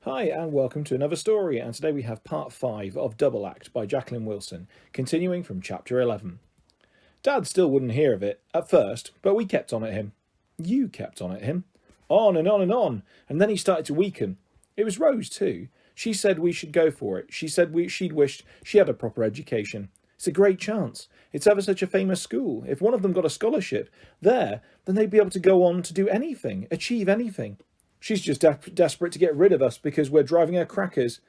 Hi and welcome to another story, and today we have part 5 of Double Act by Jacqueline Wilson, continuing from chapter 11. Dad still wouldn't hear of it at first, but we kept on at him. You kept on at him. On and on and on, and then he started to weaken. It was Rose too. She said we should go for it. She said she'd wished she had a proper education. It's a great chance. It's ever such a famous school. If one of them got a scholarship there, then they'd be able to go on to do anything, achieve anything. She's just desperate to get rid of us because we're driving her crackers.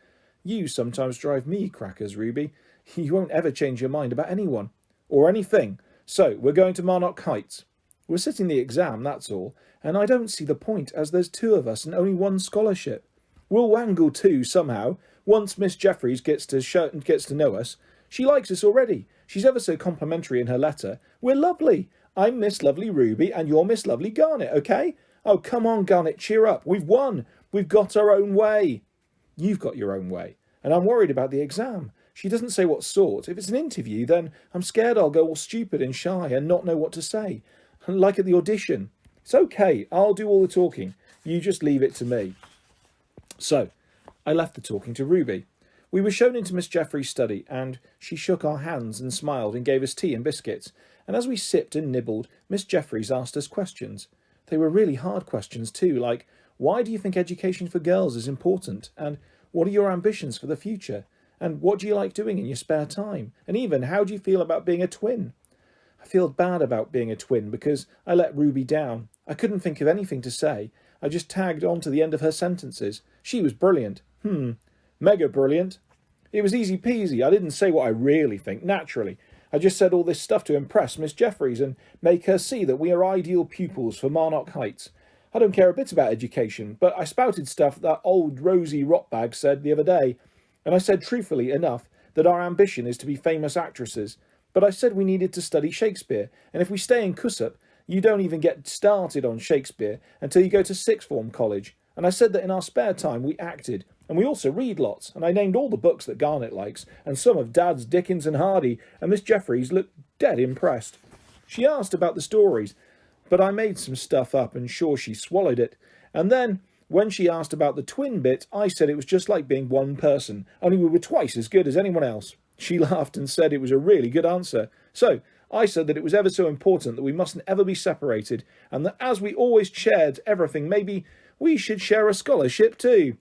You sometimes drive me crackers, Ruby. You won't ever change your mind about anyone. Or anything. So, we're going to Marnock Heights. We're sitting the exam, that's all, and I don't see the point, as there's 2 of us and only 1 scholarship. We'll wangle 2 somehow, once Miss Jeffreys gets to know us. She likes us already. She's ever so complimentary in her letter. We're lovely. I'm Miss Lovely Ruby, and you're Miss Lovely Garnet, okay? Oh, come on, Garnet, cheer up. We've won. We've got our own way. You've got your own way. And I'm worried about the exam. She doesn't say what sort. If it's an interview, then I'm scared I'll go all stupid and shy and not know what to say. Like at the audition. It's okay. I'll do all the talking. You just leave it to me. So, I left the talking to Ruby. We were shown into Miss Jeffrey's study, and she shook our hands and smiled and gave us tea and biscuits. And as we sipped and nibbled, Miss Jeffreys asked us questions. They were really hard questions too, like, why do you think education for girls is important? And what are your ambitions for the future? And what do you like doing in your spare time? And even, how do you feel about being a twin? I feel bad about being a twin because I let Ruby down. I couldn't think of anything to say. I just tagged on to the end of her sentences. She was brilliant. Mega brilliant. It was easy peasy. I didn't say what I really think, naturally. I just said all this stuff to impress Miss Jeffreys and make her see that we are ideal pupils for Marnock Heights. I don't care a bit about education, but I spouted stuff that old Rosie Rotbag said the other day, and I said truthfully enough that our ambition is to be famous actresses. But I said we needed to study Shakespeare, and if we stay in Cussup, you don't even get started on Shakespeare until you go to sixth form college. And I said that in our spare time we acted, and we also read lots, and I named all the books that Garnet likes, and some of Dad's Dickens and Hardy, and Miss Jeffreys looked dead impressed. She asked about the stories, but I made some stuff up, and sure she swallowed it. And then, when she asked about the twin bit, I said it was just like being one person, only we were twice as good as anyone else. She laughed and said it was a really good answer. So, I said that it was ever so important that we mustn't ever be separated, and that as we always shared everything, maybe we should share a scholarship too.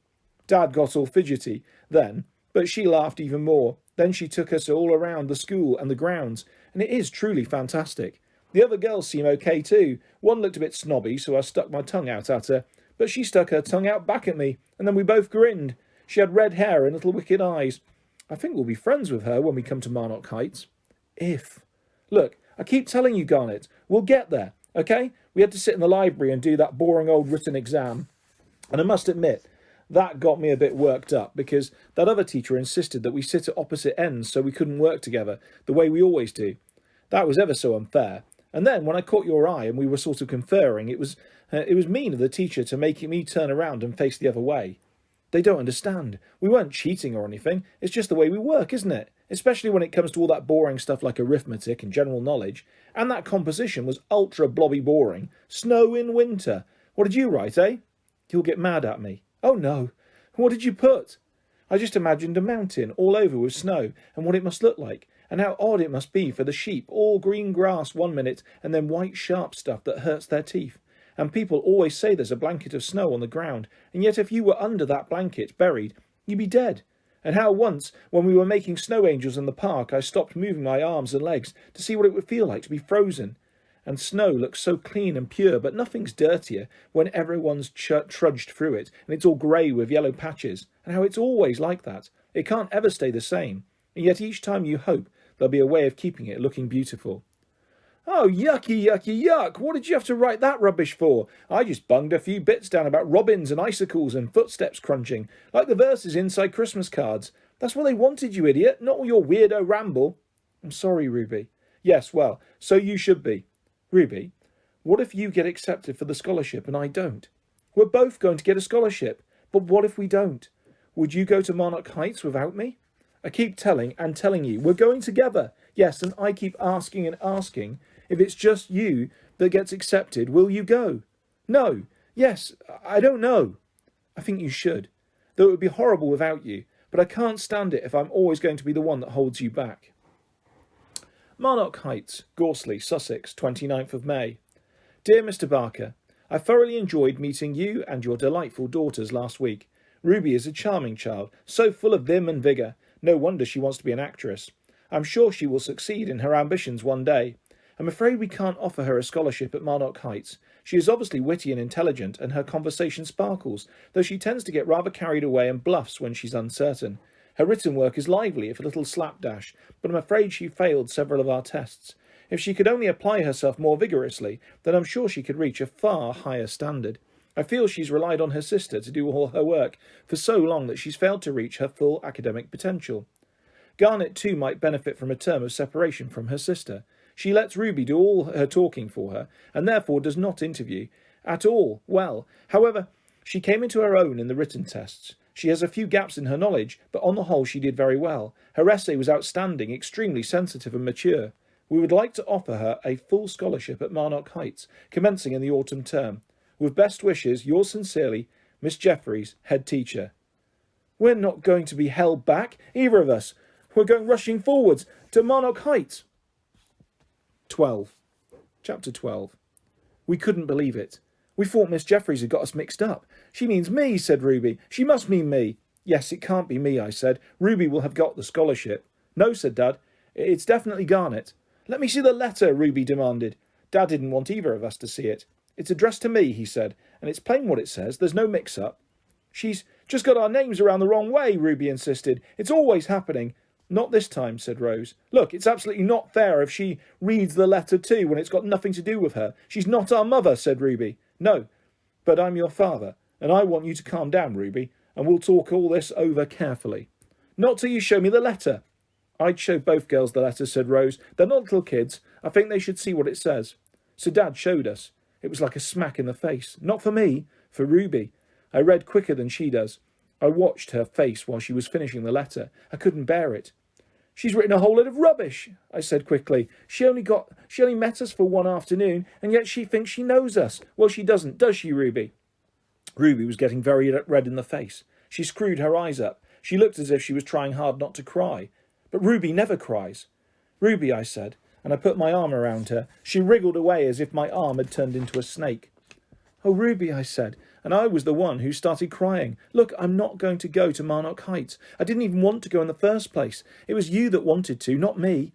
Dad got all fidgety then, but she laughed even more. Then she took us all around the school and the grounds, and it is truly fantastic. The other girls seem okay too. One looked a bit snobby, so I stuck my tongue out at her, but she stuck her tongue out back at me, and then we both grinned. She had red hair and little wicked eyes. I think we'll be friends with her when we come to Marnock Heights. If. Look, I keep telling you, Garnet, we'll get there, okay? We had to sit in the library and do that boring old written exam. And I must admit, that got me a bit worked up because that other teacher insisted that we sit at opposite ends so we couldn't work together, the way we always do. That was ever so unfair. And then when I caught your eye and we were sort of conferring, it was mean of the teacher to make me turn around and face the other way. They don't understand. We weren't cheating or anything. It's just the way we work, isn't it? Especially when it comes to all that boring stuff like arithmetic and general knowledge. And that composition was ultra blobby boring. Snow in winter. What did you write, eh? You'll get mad at me. Oh no. What did you put? I just imagined a mountain all over with snow and what it must look like. And how odd it must be for the sheep, all green grass one minute and then white sharp stuff that hurts their teeth. And people always say there's a blanket of snow on the ground, and yet if you were under that blanket, buried, you'd be dead. And how once, when we were making snow angels in the park, I stopped moving my arms and legs to see what it would feel like to be frozen. And snow looks so clean and pure, but nothing's dirtier when everyone's trudged through it, and it's all grey with yellow patches, and how it's always like that. It can't ever stay the same, and yet each time you hope there'll be a way of keeping it looking beautiful. Oh, yucky, yucky, yuck. What did you have to write that rubbish for? I just bunged a few bits down about robins and icicles and footsteps crunching, like the verses inside Christmas cards. That's what they wanted, you idiot, not all your weirdo ramble. I'm sorry, Ruby. Yes, well, so you should be. Ruby, what if you get accepted for the scholarship and I don't? We're both going to get a scholarship, but what if we don't? Would you go to Marnock Heights without me? I keep telling you, we're going together. Yes, and I keep asking and asking, if it's just you that gets accepted, will you go? No. Yes, I don't know. I think you should. though it would be horrible without you, but I can't stand it if I'm always going to be the one that holds you back. Marnock Heights, Gorsley, Sussex, 29th of May. Dear Mr. Barker, I thoroughly enjoyed meeting you and your delightful daughters last week. Ruby is a charming child, so full of vim and vigour. No wonder she wants to be an actress. I'm sure she will succeed in her ambitions one day. I'm afraid we can't offer her a scholarship at Marnock Heights. She is obviously witty and intelligent, and her conversation sparkles, though she tends to get rather carried away and bluffs when she's uncertain. Her written work is lively, if a little slapdash, but I'm afraid she failed several of our tests. If she could only apply herself more vigorously, then I'm sure she could reach a far higher standard. I feel she's relied on her sister to do all her work for so long that she's failed to reach her full academic potential. Garnet, too, might benefit from a term of separation from her sister. She lets Ruby do all her talking for her, and therefore does not interview at all well. However, she came into her own in the written tests. She has a few gaps in her knowledge, but on the whole she did very well. Her essay was outstanding, extremely sensitive and mature. We would like to offer her a full scholarship at Marnock Heights, commencing in the autumn term. With best wishes, yours sincerely, Miss Jeffreys, head teacher. We're not going to be held back, either of us. We're going rushing forwards to Marnock Heights. 12. Chapter 12. We couldn't believe it. We thought Miss Jeffreys had got us mixed up. She means me, said Ruby. She must mean me. Yes, it can't be me, I said. Ruby will have got the scholarship. No, said Dad. It's definitely Garnet. Let me see the letter, Ruby demanded. Dad didn't want either of us to see it. It's addressed to me, he said, and it's plain what it says. There's no mix-up. She's just got our names around the wrong way, Ruby insisted. It's always happening. Not this time, said Rose. Look, it's absolutely not fair if she reads the letter too when it's got nothing to do with her. She's not our mother, said Ruby. No, but I'm your father, and I want you to calm down, Ruby, and we'll talk all this over carefully. Not till you show me the letter. I'd show both girls the letter, said Rose. They're not little kids. I think they should see what it says. So Dad showed us. It was like a smack in the face. Not for me, for Ruby. I read quicker than she does. I watched her face while she was finishing the letter. I couldn't bear it. She's written a whole lot of rubbish, I said quickly. She only met us for one afternoon, and yet she thinks she knows us. Well, she doesn't, does she, Ruby? Ruby was getting very red in the face. She screwed her eyes up. She looked as if she was trying hard not to cry. But Ruby never cries. Ruby, I said, and I put my arm around her. She wriggled away as if my arm had turned into a snake. Oh, Ruby, I said, and I was the one who started crying. Look, I'm not going to go to Marnock Heights. I didn't even want to go in the first place. It was you that wanted to, not me.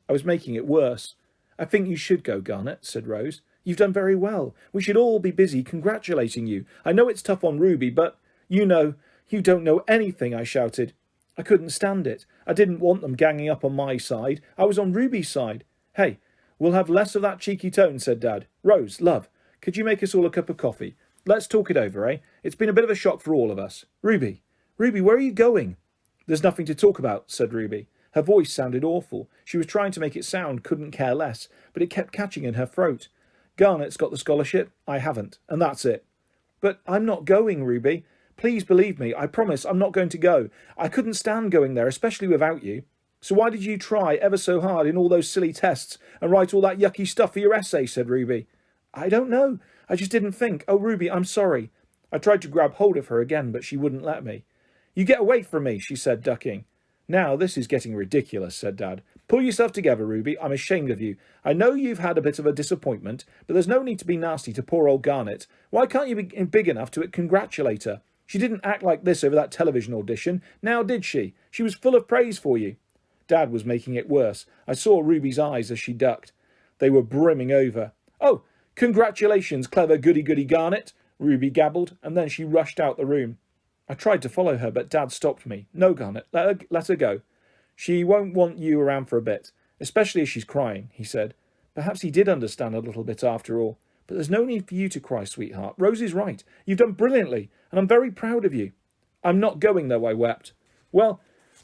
I was making it worse. I think you should go, Garnet, said Rose. You've done very well. We should all be busy congratulating you. I know it's tough on Ruby, but, you don't know anything, I shouted. I couldn't stand it. I didn't want them ganging up on my side. I was on Ruby's side. Hey, we'll have less of that cheeky tone, said Dad. Rose, love, could you make us all a cup of coffee? Let's talk it over, eh? It's been a bit of a shock for all of us. Ruby, where are you going? There's nothing to talk about, said Ruby. Her voice sounded awful. She was trying to make it sound couldn't care less, but it kept catching in her throat. Garnet's got the scholarship. I haven't, and that's it. But I'm not going, Ruby. Please believe me. I promise I'm not going to go. I couldn't stand going there, especially without you. So why did you try ever so hard in all those silly tests and write all that yucky stuff for your essay, said Ruby. I don't know. I just didn't think. Oh, Ruby, I'm sorry. I tried to grab hold of her again, but she wouldn't let me. You get away from me, she said, ducking. Now, this is getting ridiculous, said Dad. Pull yourself together, Ruby. I'm ashamed of you. I know you've had a bit of a disappointment, but there's no need to be nasty to poor old Garnet. Why can't you be big enough to congratulate her? She didn't act like this over that television audition. Now did she? She was full of praise for you. Dad was making it worse. I saw Ruby's eyes as she ducked. They were brimming over. Oh, congratulations, clever goody-goody Garnet, Ruby gabbled, and then she rushed out the room. I tried to follow her, but Dad stopped me. No, Garnet, let her go. She won't want you around for a bit, especially as she's crying, he said. Perhaps he did understand a little bit after all. But there's no need for you to cry, sweetheart. Rose is right. You've done brilliantly, and I'm very proud of you. I'm not going, though, I wept. Well,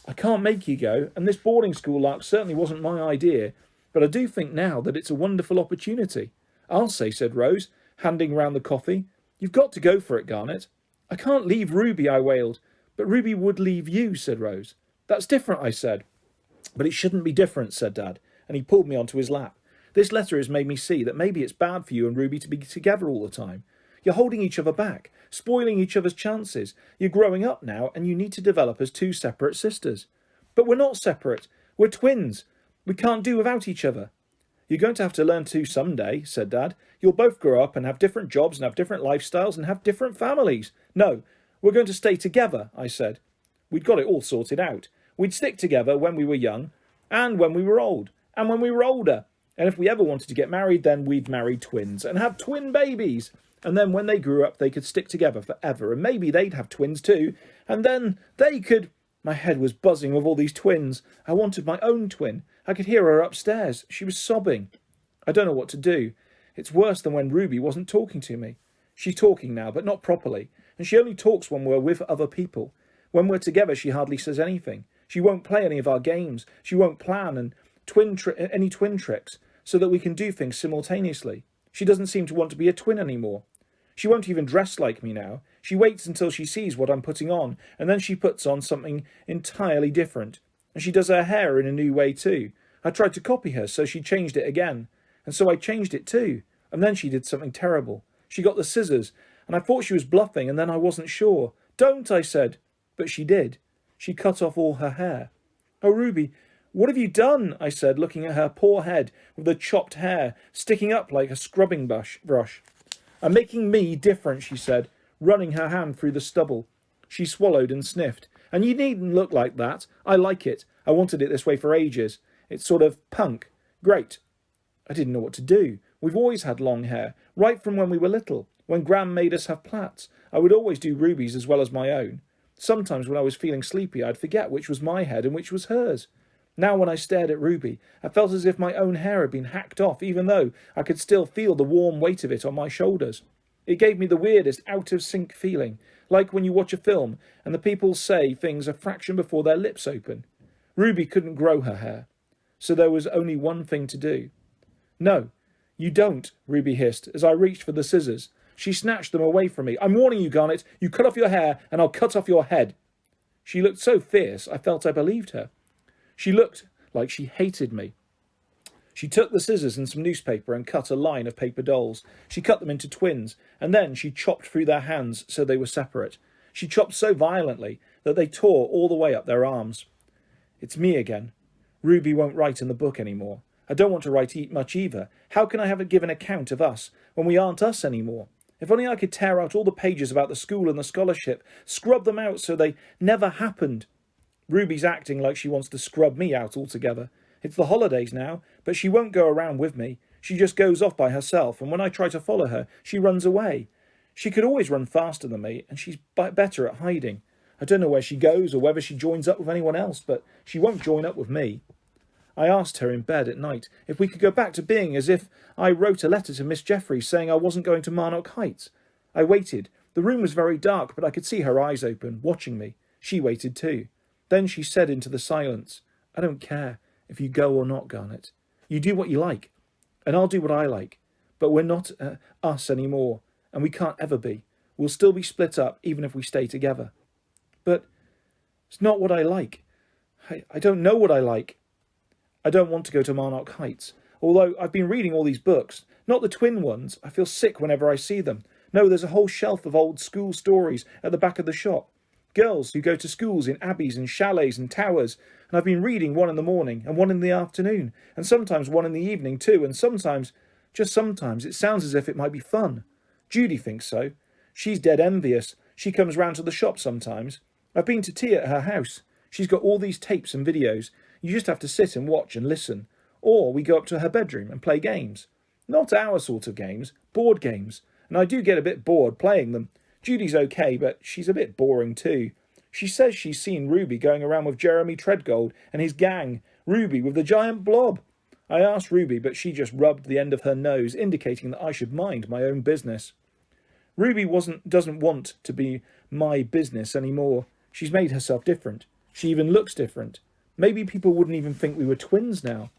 I can't make you go, and this boarding school lark certainly wasn't my idea, but I do think now that it's a wonderful opportunity. I'll say, said Rose, handing round the coffee. You've got to go for it, Garnet. I can't leave Ruby, I wailed. But Ruby would leave you, said Rose. That's different, I said. But it shouldn't be different, said Dad, and he pulled me onto his lap. This letter has made me see that maybe it's bad for you and Ruby to be together all the time. You're holding each other back, spoiling each other's chances. You're growing up now and you need to develop as two separate sisters. But we're not separate. We're twins. We can't do without each other. You're going to have to learn to someday, said Dad. You'll both grow up and have different jobs and have different lifestyles and have different families. No, we're going to stay together, I said. We'd got it all sorted out. We'd stick together when we were young and when we were old and when we were older. And if we ever wanted to get married, then we'd marry twins and have twin babies. And then when they grew up, they could stick together forever. And maybe they'd have twins too. And then they could... My head was buzzing with all these twins. I wanted my own twin. I could hear her upstairs. She was sobbing. I don't know what to do. It's worse than when Ruby wasn't talking to me. She's talking now, but not properly. And she only talks when we're with other people. When we're together, she hardly says anything. She won't play any of our games. She won't plan and any twin tricks so that we can do things simultaneously. She doesn't seem to want to be a twin anymore. She won't even dress like me now. She waits until she sees what I'm putting on, and then she puts on something entirely different. And she does her hair in a new way too. I tried to copy her, so she changed it again. And so I changed it too. And then she did something terrible. She got the scissors, and I thought she was bluffing, and then I wasn't sure. Don't, I said. But she did. She cut off all her hair. Oh, Ruby, what have you done? I said, looking at her poor head with the chopped hair sticking up like a scrubbing brush. I'm making me different, she said, running her hand through the stubble. She swallowed and sniffed. And you needn't look like that. I like it. I wanted it this way for ages. It's sort of punk. Great. I didn't know what to do. We've always had long hair, right from when we were little. When Gran made us have plaits, I would always do Ruby's as well as my own. Sometimes when I was feeling sleepy, I'd forget which was my head and which was hers. Now when I stared at Ruby, I felt as if my own hair had been hacked off, even though I could still feel the warm weight of it on my shoulders. It gave me the weirdest out-of-sync feeling, like when you watch a film and the people say things a fraction before their lips open. Ruby couldn't grow her hair, so there was only one thing to do. No, you don't, Ruby hissed as I reached for the scissors. She snatched them away from me. I'm warning you, Garnet, you cut off your hair and I'll cut off your head. She looked so fierce I felt I believed her. She looked like she hated me. She took the scissors and some newspaper and cut a line of paper dolls. She cut them into twins, and then she chopped through their hands so they were separate. She chopped so violently that they tore all the way up their arms. It's me again. Ruby won't write in the book anymore. I don't want to write much either. How can I have a given account of us when we aren't us anymore? If only I could tear out all the pages about the school and the scholarship, scrub them out so they never happened. Ruby's acting like she wants to scrub me out altogether. It's the holidays now, but she won't go around with me. She just goes off by herself, and when I try to follow her, she runs away. She could always run faster than me, and she's better at hiding. I don't know where she goes or whether she joins up with anyone else, but she won't join up with me. I asked her in bed at night if we could go back to being as if I wrote a letter to Miss Jeffreys saying I wasn't going to Marnock Heights. I waited. The room was very dark, but I could see her eyes open, watching me. She waited too. Then she said into the silence, I don't care if you go or not, Garnet. You do what you like, and I'll do what I like. But we're not us anymore, and we can't ever be. We'll still be split up, even if we stay together. But it's not what I like. I don't know what I like. I don't want to go to Marnock Heights, although I've been reading all these books. Not the twin ones. I feel sick whenever I see them. No, there's a whole shelf of old school stories at the back of the shop. Girls who go to schools in abbeys and chalets and towers, and I've been reading one in the morning and one in the afternoon, and sometimes one in the evening too, and sometimes, just sometimes, it sounds as if it might be fun. Judy thinks so. She's dead envious. She comes round to the shop sometimes. I've been to tea at her house. She's got all these tapes and videos. You just have to sit and watch and listen. Or we go up to her bedroom and play games. Not our sort of games, board games. And I do get a bit bored playing them. Judy's okay, but she's a bit boring too. She says she's seen Ruby going around with Jeremy Treadgold and his gang, Ruby with the giant blob. I asked Ruby, but she just rubbed the end of her nose, indicating that I should mind my own business. Ruby doesn't want to be my business anymore. She's made herself different. She even looks different. Maybe people wouldn't even think we were twins now.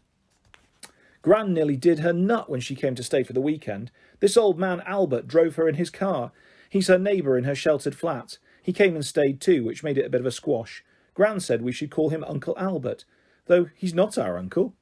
Gran nearly did her nut when she came to stay for the weekend. This old man Albert drove her in his car. He's her neighbour in her sheltered flat. He came and stayed too, which made it a bit of a squash. Gran said we should call him Uncle Albert, though he's not our uncle.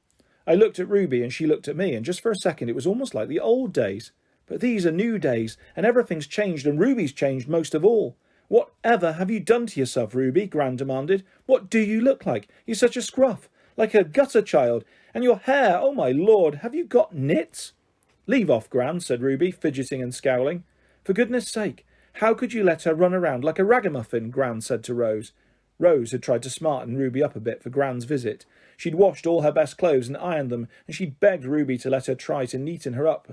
I looked at Ruby and she looked at me, and just for a second it was almost like the old days. But these are new days, and everything's changed, and Ruby's changed most of all. Whatever have you done to yourself, Ruby? Gran demanded. What do you look like? You're such a scruff, like a gutter child. And your hair, oh my lord, have you got nits? Leave off, Gran, said Ruby, fidgeting and scowling. For goodness sake, how could you let her run around like a ragamuffin? Gran said to Rose. Rose had tried to smarten Ruby up a bit for Gran's visit. She'd washed all her best clothes and ironed them, and she'd begged Ruby to let her try to neaten her up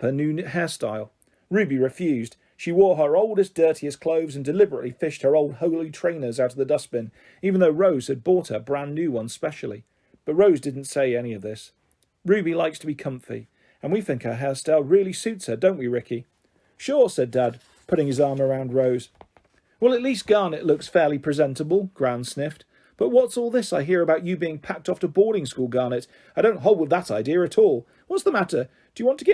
her new hairstyle. Ruby refused. She wore her oldest, dirtiest clothes and deliberately fished her old holy trainers out of the dustbin, even though Rose had bought her brand new ones specially. But Rose didn't say any of this. Ruby likes to be comfy, and we think her hairstyle really suits her, don't we, Ricky? Sure, said Dad, putting his arm around Rose. Well, at least Garnet looks fairly presentable, Gran sniffed. But what's all this I hear about you being packed off to boarding school, Garnet? I don't hold with that idea at all. What's the matter? Do they want to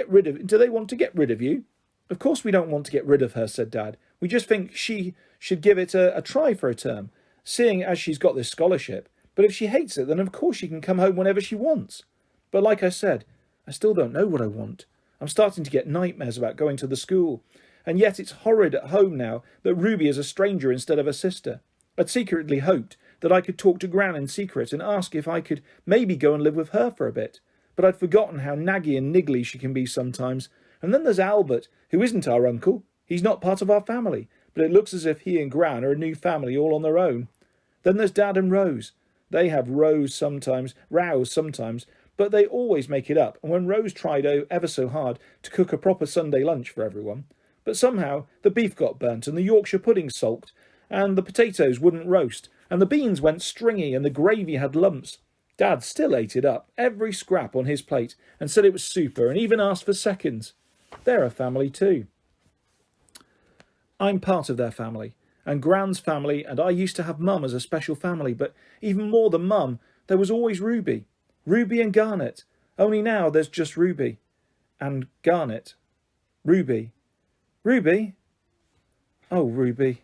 get rid of you? Of course we don't want to get rid of her, said Dad. We just think she should give it a try for a term, seeing as she's got this scholarship. But if she hates it, then of course she can come home whenever she wants. But like I said, I still don't know what I want. I'm starting to get nightmares about going to the school. And yet it's horrid at home now that Ruby is a stranger instead of a sister. I'd secretly hoped that I could talk to Gran in secret and ask if I could maybe go and live with her for a bit. But I'd forgotten how naggy and niggly she can be sometimes. And then there's Albert, who isn't our uncle. He's not part of our family, but it looks as if he and Gran are a new family all on their own. Then there's Dad and Rose. They have rows sometimes, but they always make it up, and when Rose tried ever so hard to cook a proper Sunday lunch for everyone, but somehow the beef got burnt, and the Yorkshire pudding sulked, and the potatoes wouldn't roast, and the beans went stringy, and the gravy had lumps. Dad still ate it up, every scrap on his plate, and said it was super, and even asked for seconds. They're a family too. I'm part of their family, and Gran's family, and I used to have Mum as a special family, but even more than Mum, there was always Ruby. Ruby and Garnet. Only now there's just Ruby. And Garnet. Ruby. Ruby? Oh, Ruby.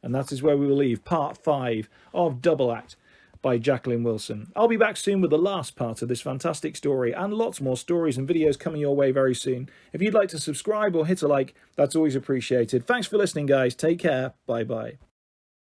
And that is where we will leave part 5 of Double Act by Jacqueline Wilson. I'll be back soon with the last part of this fantastic story and lots more stories and videos coming your way very soon. If you'd like to subscribe or hit a like, that's always appreciated. Thanks for listening, guys. Take care. Bye-bye.